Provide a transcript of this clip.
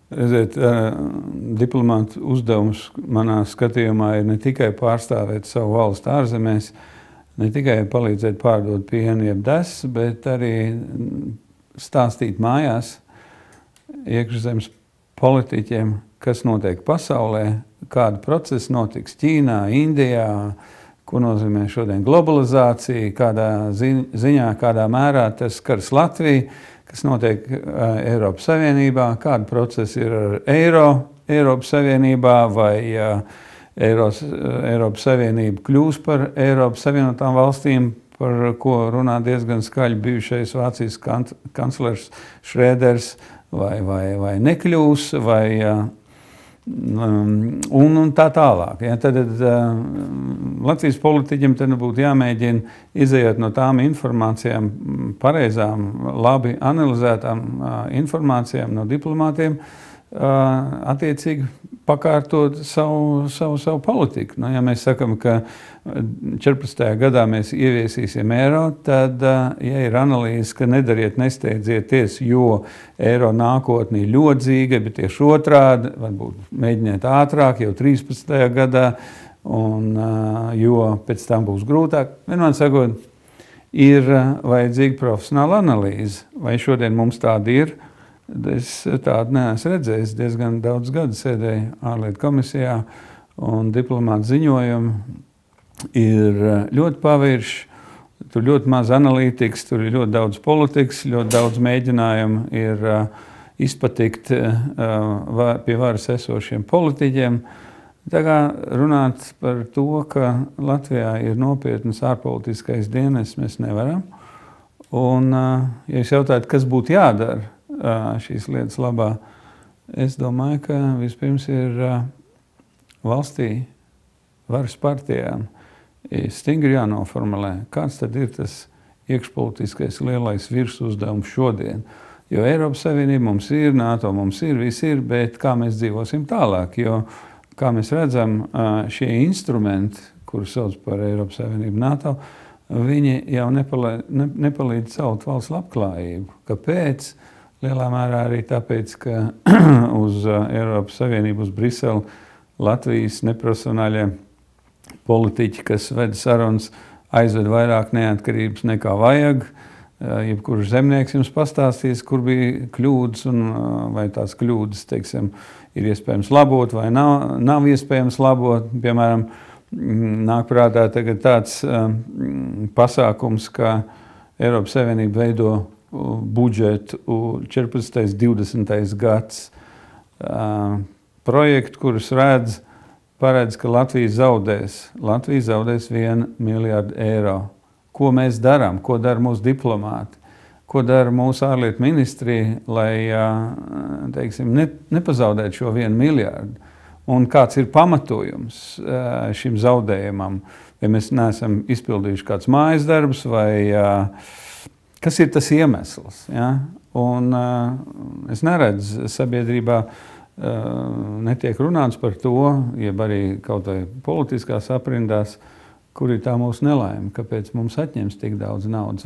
Redziet, diplomāta uzdevums manā skatījumā ir ne tikai pārstāvēt savu valstu ārzemēs, ne tikai palīdzēt pārdot pienu jeb desu, bet arī stāstīt mājās iekšzemes politiķiem, kas notiek pasaulē, kādi procesi notiks Ķīnā, Indijā, ko nozīmē šodien globalizācija, kādā ziņā, kādā mērā tas skars Latviju, kas notiek Eiropas Savienībā, kādi procesi ir ar Eiropas Savienībā, vai Eiropas Savienība kļūs par Eiropas Savienotām valstīm, par ko runā diezgan skaļi bijušais Vācijas kanclers Šrēders, vai nekļūs, un tā tālāk. Ja, tad Latvijas politiķiem tad būtu jāmēģina izejot no tām informācijām, pareizām, labi analizētām informācijām no diplomātiem, attiecīgi pakārtot savu politiku. Nu, ja mēs sakam, ka 14. gadā mēs ieviesīsim eiro, tad, ja ir analīze, ka nedariet, nesteidzieties, jo eiro nākotnē ir ļodzīga, bet tieši otrādi, varbūt mēģiniet ātrāk, jau 13. gadā, jo pēc tam būs grūtāk. Vienmēr sakot, ir vajadzīga profesionāla analīze. Vai šodien mums tāda ir? Es tādu neesmu redzējis. Diezgan daudz gadu sēdēju ārlietu komisijā, un diplomāta ziņojumi ir ļoti pavirši. Tur ļoti maz analītikas, tur ir ļoti daudz politikas, ļoti daudz mēģinājumu ir izpatikt pie varas esošiem politiķiem. Tā kā runāt par to, ka Latvijā ir nopietnas ārpolitiskais dienests, mēs nevaram. Un, ja jūs jautājat, kas būtu jādara šīs lietas labā, es domāju, ka vispirms ir valstī, varas partijām, stingri jānoformulē, kāds tad ir tas iekšpolitiskais lielais virsuzdevums šodien. Jo Eiropas Savienība mums ir, NATO mums ir, viss ir, bet kā mēs dzīvosim tālāk? Jo, kā mēs redzam, šie instrumenti, kurus sauc par Eiropas Savienību, NATO, viņi jau nepalīdz celt valsts labklājību. Kāpēc? Lielā mērā arī tāpēc, ka uz Eiropas Savienību, uz Briseli, Latvijas neprofesionāļie politiķi, kas ved sarunas, aizved vairāk neatkarības nekā vajag. Jebkurš zemnieks jums pastāstīs, kur bija kļūdas, un vai tās kļūdas, teiksim, ir iespējams labot vai nav iespējams labot. Piemēram, nāk prātā tagad tāds pasākums, ka Eiropas Savienība veido budžetu 14. 20. gads projektu, kurus paredz, ka Latvija zaudēs 1 miljārdu eiro. Ko mēs darām? Ko dara mūsu diplomāti? Ko dara mūsu ārlietu ministrija, lai, teiksim, nepazaudētu šo 1 miljārdu? Un kāds ir pamatojums šim zaudējumam? Vai mēs neesam izpildījuši kāds mājas darbs, vai kas ir tas iemesls? Ja? Un es neredzu sabiedrībā, netiek runāts par to, jeb arī kaut vai politiskās aprindās, kur ir tā mūsu nelaime, kāpēc mums atņems tik daudz naudas.